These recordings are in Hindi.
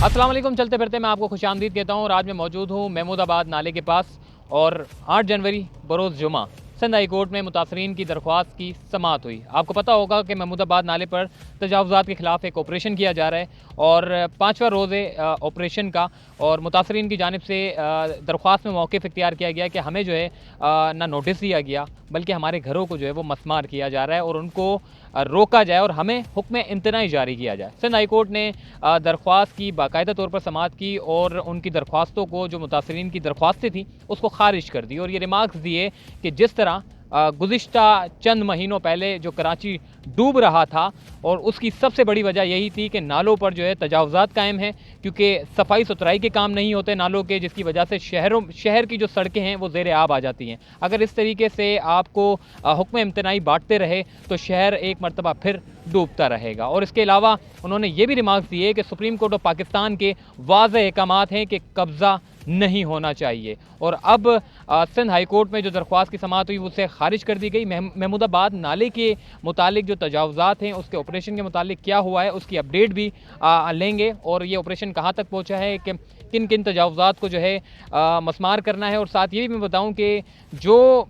अस्सलाम वालेकुम। चलते फिरते मैं आपको खुशामदीद कहता हूँ और आज मैं मौजूद हूँ महमूदाबाद नाले के पास। और 8 जनवरी बरोज़ जुमा सिंध हाई कोर्ट में मुतासरीन की दरख्वास्त की समाअत हुई। आपको पता होगा कि महमूदाबाद नाले पर तजावुज़ात के ख़िलाफ़ एक ऑपरेशन किया जा रहा है और 5वां रोज़ है ऑपरेशन का। और मुतासरीन की जानिब से दरख्वास्त में मौक़िफ़ इख्तियार किया गया कि हमें जो है ना नोटिस दिया गया बल्कि हमारे घरों को जो है वो मसमार किया जा रहा है और उनको रोका जाए और हमें हुक्म इम्तनाई जारी किया जाए। सिंध हाई कोर्ट ने दरख्वास्त की बाकायदा तौर पर समाअत की और उनकी दरख्वास्तों को, जो मुतासरीन की दरख्वास्तें थी, उसको खारिज कर दी और ये रिमार्क्स दिए कि जिस तरह गुज़िश्ता चंद महीनों पहले जो कराची डूब रहा था और उसकी सबसे बड़ी वजह यही थी कि नालों पर जो है तजावुज़ात कायम हैं, क्योंकि सफाई सुथराई के काम नहीं होते नालों के, जिसकी वजह से शहर की जो सड़कें हैं वो ज़ेर आब आ जाती हैं। अगर इस तरीके से आपको हुक्म इम्तनाई बांटते रहे तो शहर एक मरतबा फिर डूबता रहेगा। और इसके अलावा उन्होंने ये भी रिमार्क्स दिए कि सुप्रीम कोर्ट ऑफ पाकिस्तान के वाज़ेह अहकामात हैं कि कब्ज़ा नहीं होना चाहिए। और अब सिंध हाई कोर्ट में जो दरख्वास्त की समाअत हुई उसे खारिज कर दी गई। महमूदाबाद नाले के मुतालिक जो तजावुज़ात हैं उसके ऑपरेशन के मुतालिक क्या हुआ है उसकी अपडेट भी लेंगे और ये ऑपरेशन कहाँ तक पहुँचा है, कि किन किन तजावुज़ात को जो है मसमार करना है। और साथ ये भी मैं बताऊँ कि जो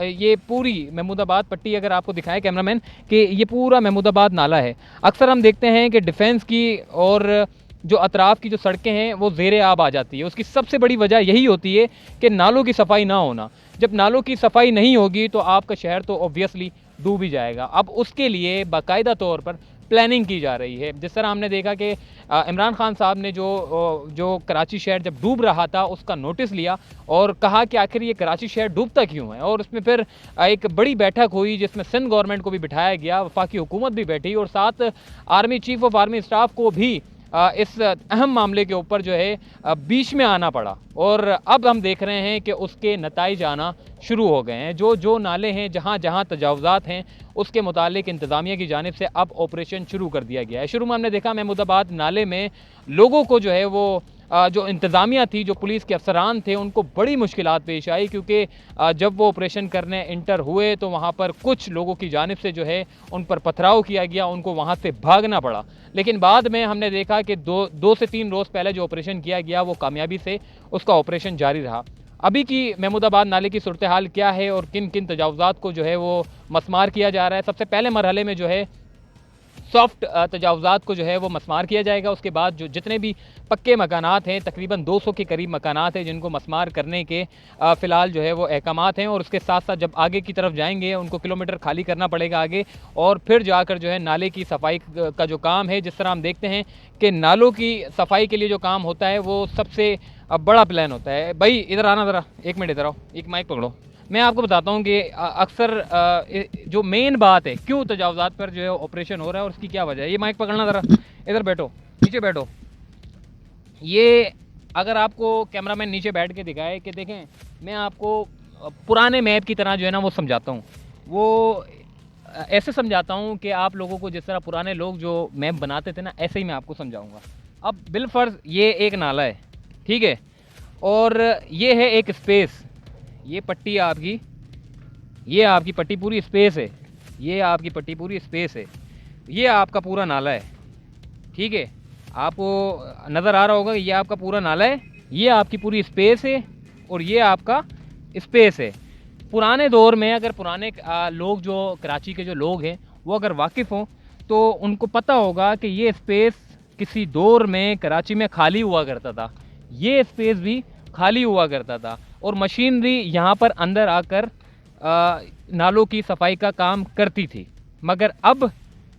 ये पूरी महमूदाबाद पट्टी, अगर आपको दिखाएं कैमरामैन, कि ये पूरा महमूदाबाद नाला है। अक्सर हम देखते हैं कि डिफेंस की और जो अतराफ़ की जो सड़कें हैं वो ज़ेर आब आ जाती है। उसकी सबसे बड़ी वजह यही होती है कि नालों की सफाई ना होना। जब नालों की सफाई नहीं होगी तो आपका शहर तो ऑब्वियसली डूब ही जाएगा। अब उसके लिए बाकायदा तौर पर प्लानिंग की जा रही है। जिस तरह हमने देखा कि इमरान खान साहब ने जो कराची शहर जब डूब रहा था उसका नोटिस लिया और कहा कि आखिर ये कराची शहर डूबता क्यों है, और उसमें फिर एक बड़ी बैठक हुई जिसमें सिंध गवर्नमेंट को भी बिठाया गया, वफाकी हुकूमत भी बैठी और साथ army chief of army staff को भी इस अहम मामले के ऊपर जो है बीच में आना पड़ा। और अब हम देख रहे हैं कि उसके नताइज आना शुरू हो गए हैं। जो नाले हैं, जहाँ जहाँ तजावुज़ात हैं, उसके मुतालिक इंतज़ामिया की जानिब से अब ऑपरेशन शुरू कर दिया गया है। शुरू में हमने देखा महमूदाबाद नाले में लोगों को जो है वो जो इंतज़ामिया थी, जो पुलिस के अफसरान थे, उनको बड़ी मुश्किलात पेश आई, क्योंकि जब वो ऑपरेशन करने इंटर हुए तो वहाँ पर कुछ लोगों की जानिब से जो है उन पर पथराव किया गया, उनको वहाँ से भागना पड़ा। लेकिन बाद में हमने देखा कि दो से तीन रोज़ पहले जो ऑपरेशन किया गया वो कामयाबी से उसका ऑपरेशन जारी रहा। अभी की महमूदाबाद नाले की सूरत हाल क्या है और किन किन तजावुज़ात को जो है वो मसमार किया जा रहा है। सबसे पहले मरहले में जो है सॉफ्ट तजावुज़ात को जो है वो मसमार किया जाएगा। उसके बाद जो जितने भी पक्के मकानात हैं, तकरीबन 200 के करीब मकानात हैं जिनको मसमार करने के फ़िलहाल जो है वो अहकामात हैं। और उसके साथ साथ जब आगे की तरफ जाएंगे उनको किलोमीटर खाली करना पड़ेगा आगे, और फिर जाकर जो है नाले की सफाई का जो काम है, जिस तरह हम देखते हैं कि नालों की सफाई के लिए जो काम होता है वो सबसे बड़ा प्लान होता है। भाई इधर आना ज़रा, 1 मिनट इधर आओ, एक माइक पकड़ो। मैं आपको बताता हूँ कि अक्सर जो मेन बात है क्यों तजावुज़ात पर जो है ऑपरेशन हो रहा है और उसकी क्या वजह है। ये माइक पकड़ना ज़रा, इधर बैठो, नीचे बैठो। ये अगर आपको कैमरामैन नीचे बैठ के दिखाए कि देखें, मैं आपको पुराने मैप की तरह जो है ना वो समझाता हूँ। वो ऐसे समझाता हूँ कि आप लोगों को जिस तरह पुराने लोग जो मैप बनाते थे ना, ऐसे ही मैं आपको समझाऊँगा। अब बिलफ़र्ज़ ये एक नाला है, ठीक है, और ये है एक स्पेस, ये पट्टी आपकी, ये आपकी पट्टी पूरी स्पेस है, ये आपकी पट्टी पूरी स्पेस है, ये आपका पूरा नाला है, ठीक है। आपको नज़र आ रहा होगा कि ये आपका पूरा नाला है, ये आपकी पूरी स्पेस है और ये आपका स्पेस है। पुराने दौर में अगर पुराने लोग, जो कराची के जो लोग हैं, वो अगर वाकिफ़ हों तो उनको पता होगा कि ये स्पेस किसी दौर में कराची में खाली हुआ करता था, ये स्पेस भी खाली हुआ करता था और मशीनरी यहाँ पर अंदर आकर नालों की सफाई का काम करती थी। मगर अब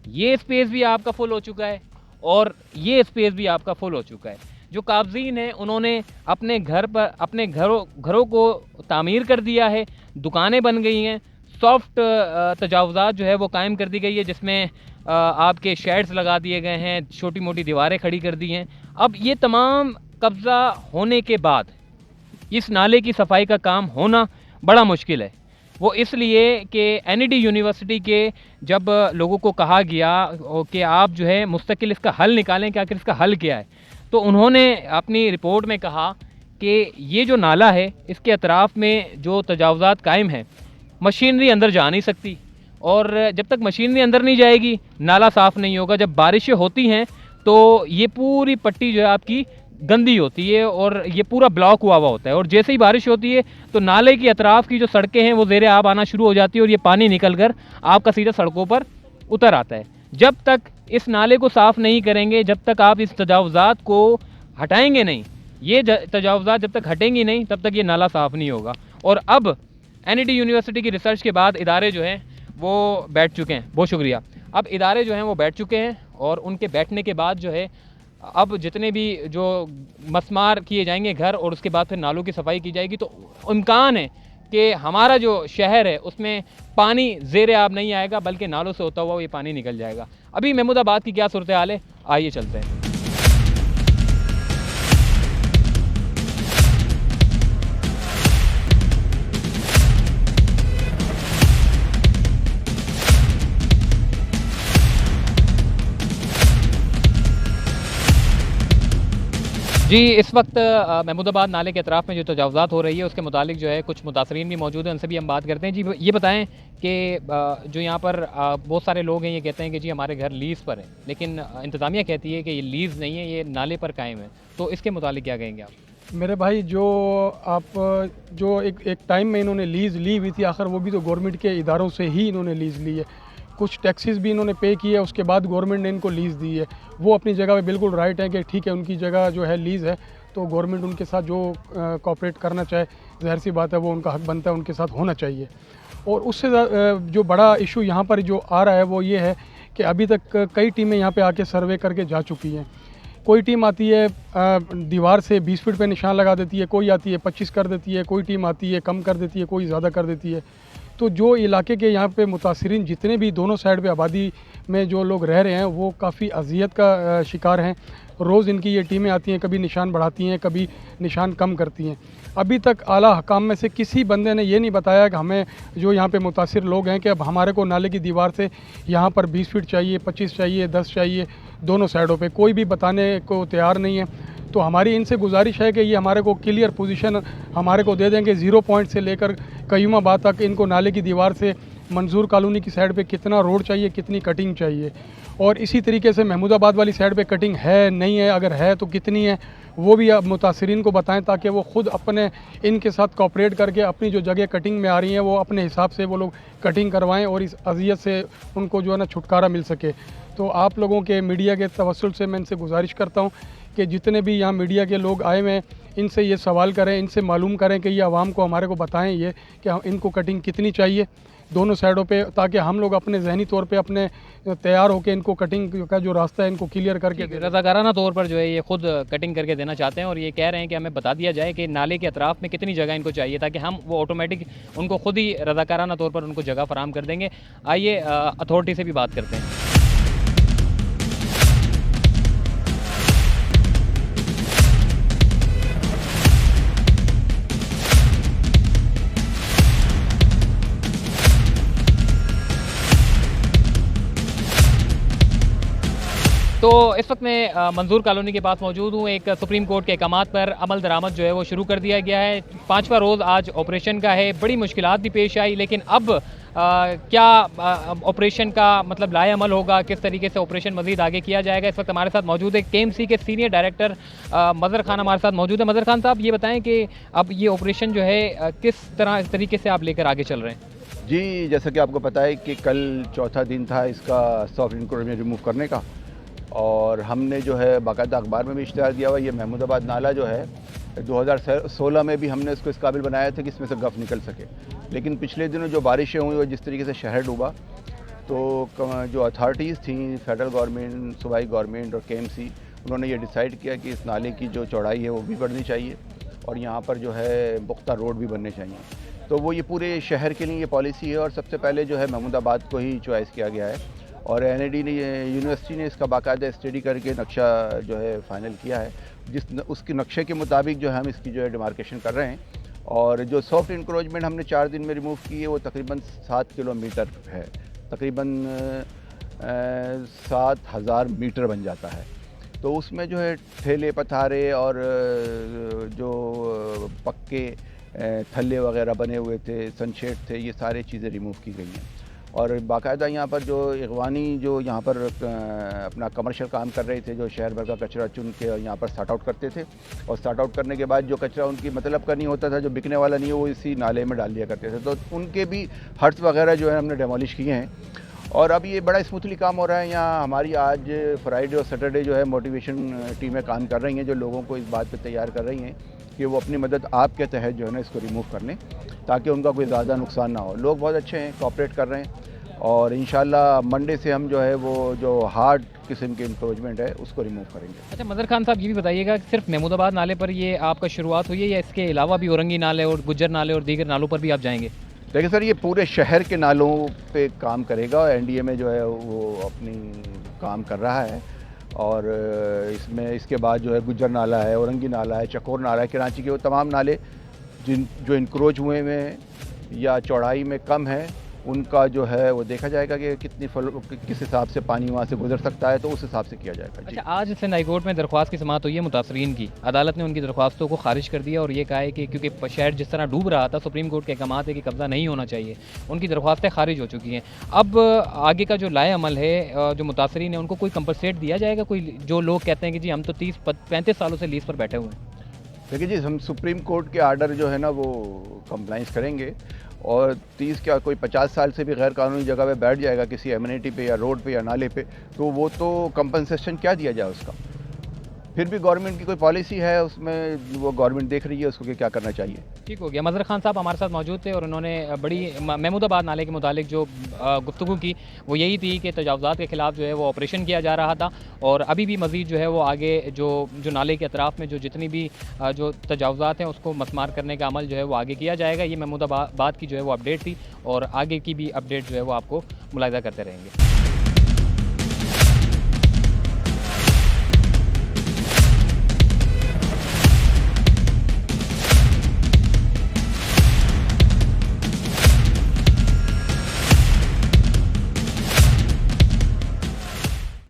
ये स्पेस भी आपका फुल हो चुका है और ये स्पेस भी आपका फुल हो चुका है। जो काबज़ीन हैं उन्होंने अपने घरों को तामीर कर दिया है, दुकानें बन गई हैं, सॉफ्ट तजावुज़ात जो है वो कायम कर दी गई है, जिसमें आपके शेड्स लगा दिए गए हैं, छोटी मोटी दीवारें खड़ी कर दी हैं। अब ये तमाम कब्ज़ा होने के बाद इस नाले की सफाई का काम होना बड़ा मुश्किल है। वो इसलिए कि एनईडी यूनिवर्सिटी के जब लोगों को कहा गया कि आप जो है मुस्तकिल इसका हल निकालें कि आखिर इसका हल क्या है, तो उन्होंने अपनी रिपोर्ट में कहा कि ये जो नाला है इसके अतराफ़ में जो तजावुज़ात कायम हैं, मशीनरी अंदर जा नहीं सकती, और जब तक मशीनरी अंदर नहीं जाएगी नाला साफ़ नहीं होगा। जब बारिशें होती हैं तो ये पूरी पट्टी जो है आपकी गंदी होती है और ये पूरा ब्लॉक हुआ होता है। और जैसे ही बारिश होती है तो नाले की अतराफ़ की जो सड़कें हैं वो ज़ेरे आब आना शुरू हो जाती है और ये पानी निकल कर आपका सीधा सड़कों पर उतर आता है। जब तक इस नाले को साफ़ नहीं करेंगे, जब तक आप इस तजावुज़ात को हटाएंगे नहीं, ये तजावुज़ात जब तक हटेंगी नहीं, तब तक ये नाला साफ़ नहीं होगा। और अब एनईटी यूनिवर्सिटी की रिसर्च के बाद इदारे जो हैं वो बैठ चुके हैं। बहुत शुक्रिया। अब इदारे जो हैं वो बैठ चुके हैं और उनके बैठने के बाद जो है अब जितने भी जो मसमार किए जाएंगे घर और उसके बाद फिर नालों की सफाई की जाएगी, तो इम्कान है कि हमारा जो शहर है उसमें पानी ज़ेरे आब नहीं आएगा, बल्कि नालों से होता हुआ ये पानी निकल जाएगा। अभी महमूदाबाद की क्या सूरत हाल है, आइए चलते हैं। जी, इस वक्त महमूदाबाद नाले के अतराफ़ में जो तजावुज़ात हो रही है उसके मुतालिक जो है कुछ मुतासरीन भी मौजूद हैं, उनसे भी हम बात करते हैं। जी, ये बताएं कि जो यहाँ पर बहुत सारे लोग हैं, ये कहते हैं कि जी हमारे घर लीज़ पर है, लेकिन इंतज़ामिया कहती है कि ये लीज़ नहीं है, ये नाले पर कायम है। तो इसके मुतालिक क्या कहेंगे आप? मेरे भाई, जो एक टाइम में इन्होंने लीज़ ली हुई थी, आखिर वो भी तो गवर्नमेंट के इदारों से ही इन्होंने लीज़ ली है। कुछ टैक्सेस भी इन्होंने पे किए, उसके बाद गवर्नमेंट ने इनको लीज़ दी है। वो अपनी जगह पे बिल्कुल राइट है कि ठीक है, उनकी जगह जो है लीज़ है, तो गवर्नमेंट उनके साथ जो कोऑपरेट करना चाहे, ज़ाहिर सी बात है वो उनका हक बनता है, उनके साथ होना चाहिए। और उससे जो बड़ा इशू यहाँ पर जो आ रहा है वो ये है कि अभी तक कई टीमें यहाँ पे आके सर्वे करके जा चुकी हैं। कोई टीम आती है दीवार से 20 फीट पे निशान लगा देती है, कोई आती है 25 कर देती है, कोई टीम आती है कम कर देती है, कोई ज़्यादा कर देती है। तो जो इलाके के यहाँ पे मुतासिरीन जितने भी दोनों साइड पे आबादी में जो लोग रह रहे हैं वो काफ़ी अज़ियत का शिकार हैं। रोज़ इनकी ये टीमें आती हैं, कभी निशान बढ़ाती हैं, कभी निशान कम करती हैं। अभी तक आला हकाम में से किसी बंदे ने ये नहीं बताया कि हमें जो यहाँ पे मुतासिर लोग हैं कि अब हमारे को नाले की दीवार से यहाँ पर 20 फीट चाहिए, 25 चाहिए, 10 चाहिए, दोनों साइडों पे कोई भी बताने को तैयार नहीं है। तो हमारी इनसे गुजारिश है कि ये हमारे को क्लियर पोजीशन हमारे को दे देंगे, 0 पॉइंट से लेकर कयूमाबाद तक इनको नाले की दीवार से मंजूर कॉलोनी की साइड पे कितना रोड चाहिए, कितनी कटिंग चाहिए। और इसी तरीके से महमूदाबाद वाली साइड पे कटिंग है नहीं है, अगर है तो कितनी है, वो भी अब मुतासिरीन को बताएं ताकि वो ख़ुद अपने इनके साथ कोऑपरेट करके अपनी जो जगह कटिंग में आ रही हैं वो अपने हिसाब से वो लोग कटिंग करवाएं और इस अज़ियत से उनको जो है ना छुटकारा मिल सके। तो आप लोगों के मीडिया के तवस्सुल से मैं इनसे गुजारिश करता हूँ कि जितने भी यहाँ मीडिया के लोग आए हुए हैं इनसे ये सवाल करें, इनसे मालूम करें कि ये आवाम को हमारे को बताएं ये कि इनको कटिंग कितनी चाहिए दोनों साइडों पे, ताकि हम लोग अपने जहनी तौर पे अपने तैयार होकर इनको कटिंग का जो रास्ता है इनको क्लियर करके रज़ाकाराना तौर पर जो है ये खुद कटिंग करके देना चाहते हैं और ये कह रहे हैं कि हमें बता दिया जाए कि नाले के अतराफ़ में कितनी जगह इनको चाहिए, ताकि हम वो ऑटोमेटिक उनको खुद ही रज़ाकाराना तौर पर उनको जगह फराहम कर देंगे। आइए अथॉरिटी से भी बात करते हैं। तो इस वक्त मैं मंजूर कॉलोनी के पास मौजूद हूँ। एक सुप्रीम कोर्ट के अहकामात पर अमल दरामद जो है वो शुरू कर दिया गया है। 5वां रोज़ आज ऑपरेशन का है। बड़ी मुश्किलात भी पेश आई, लेकिन अब क्या ऑपरेशन का मतलब लाए अमल होगा, किस तरीके से ऑपरेशन मज़ीद आगे किया जाएगा। इस वक्त हमारे साथ मौजूद है KMC के सीनियर डायरेक्टर मज़हर खान हमारे साथ मौजूद है। मज़हर खान साहब, ये बताएँ कि अब ये ऑपरेशन जो है किस तरीके से आप लेकर आगे चल रहे हैं? जी, जैसा कि आपको पता है कि कल चौथा दिन था इसका सॉफ्ट इनक्रोचमेंट रिमूव करने का, और हमने जो है बाकायदा अखबार में भी इश्तिहार दिया हुआ। ये महमूदाबाद नाला जो है 2016 में भी हमने इसको इस काबिल बनाया था कि इसमें से गफ निकल सके, लेकिन पिछले दिनों जो बारिशें हुई और जिस तरीके से शहर डूबा, तो जो अथॉरिटीज़ थी, फेडरल गवर्नमेंट, सूबाई गवर्नमेंट और KMC, उन्होंने ये डिसाइड किया कि इस नाले की जो चौड़ाई है वो भी बढ़नी चाहिए और यहाँ पर जो है पुख्ता रोड भी बनने चाहिए। तो वो ये पूरे शहर के लिए ये पॉलिसी है और सबसे पहले जो है महमूदाबाद को ही चॉइस किया गया है और NID ने यूनिवर्सिटी ने इसका बाकायदा स्टडी करके नक्शा जो है फाइनल किया है, उसके नक्शे के मुताबिक जो है हम इसकी जो है डिमार्केशन कर रहे हैं। और जो सॉफ्ट इंक्रोचमेंट हमने 4 दिन में रिमूव की है वो तकरीबन 7 किलोमीटर है, तकरीबन 7,000 मीटर बन जाता है। तो उसमें जो है ठेले पथारे और जो पक्के थल्ले वगैरह बने हुए थे, सनशेड थे, ये सारी चीज़ें रिमूव की गई हैं। और बाकायदा यहाँ पर जो इखवानी जो यहाँ पर अपना कमर्शियल काम कर रहे थे, जो शहर भर का कचरा चुन के यहाँ पर सॉर्ट आउट करते थे, और सॉर्ट आउट करने के बाद जो कचरा उनकी मतलब का नहीं होता था, जो बिकने वाला नहीं है, वो इसी नाले में डाल दिया करते थे। तो उनके भी हट्स वगैरह जो है हमने डेमोलिश किए हैं, और अब ये बड़ा स्मूथली काम हो रहा है। यहाँ हमारी आज फ्राइडे और सैटरडे जो है मोटिवेशन टीमें काम कर रही हैं, जो लोगों को इस बात पे तैयार कर रही हैं कि वो अपनी मदद आपके तहत जो है ना इसको रिमूव कर लें, ताकि उनका कोई ज़्यादा नुकसान ना हो। लोग बहुत अच्छे हैं, कोऑपरेट कर रहे हैं, और इंशाल्लाह मंडे से हम जो है वो जो हार्ड किस्म के इंक्रोचमेंट है उसको रिमूव करेंगे। अच्छा मदर खान साहब, ये भी बताइएगा कि सिर्फ महमूदाबाद नाले पर ये आपका शुरुआत हुई है या इसके अलावा भी औरंगी नाले और गुज्जर नाले और दीगर नालों पर भी आप जाएंगे? देखिए सर, ये पूरे शहर के नालों पे काम करेगा, और एनडीए में जो है वो अपनी काम कर रहा है, और इसमें इसके बाद जो है गुज्जर नाला है, औरंगी नाला है, चकोर नाला है, कराची के वो तमाम नाले जो इंक्रोच हुए हैं या चौड़ाई में कम है, उनका जो है वो देखा जाएगा कि किस हिसाब से पानी वहाँ से गुजर सकता है, तो उस हिसाब से किया जाएगा। अच्छा, आज सिंध हाई कोर्ट में दरख्वास्त की समाअत हुई है मुतासरीन की। अदालत ने उनकी दरख्वास्तों को खारिज कर दिया और ये कहा है कि क्योंकि शहर जिस तरह डूब रहा था, सुप्रीम कोर्ट के अहकाम है कि कब्जा नहीं होना चाहिए, उनकी दरख्वास्तें खारिज हो चुकी हैं। अब आगे का जो लाए अमल है, जो मुतासरीन है उनको कोई कंपनसेट दिया जाएगा? कोई जो लोग कहते हैं कि जी हम तो 30-35 सालों से लीज पर बैठे हुए हैं। देखिए जी, हम सुप्रीम कोर्ट के आर्डर जो है ना वो कंप्लाइंस करेंगे, और 30 क्या कोई 50 साल से भी गैर कानूनी जगह पे बैठ जाएगा किसी एमिनिटी पे या रोड पे या नाले पे, तो वो तो कंपनसेशन क्या दिया जाए उसका। फिर भी गवर्नमेंट की कोई पॉलिसी है, उसमें वो गवर्नमेंट देख रही है उसको कि क्या करना चाहिए। ठीक हो गया। मज़हर खान साहब हमारे साथ मौजूद थे और उन्होंने बड़ी महमूदाबाद नाले के मुतालिक जो गुफ्तगू की वो यही थी कि तजावुज़ात के ख़िलाफ़ जो है वो ऑपरेशन किया जा रहा था, और अभी भी मज़ीद जो है वो आगे जो नाले के अतराफ़ में जो जितनी भी जो तजावुज़ात हैं उसको मसमार करने का अमल जो है वो आगे किया जाएगा। ये महमूदाबाद की जो है वो अपडेट थी, और आगे की भी अपडेट जो है वो आपको मुलाहिज़ा करते रहेंगे।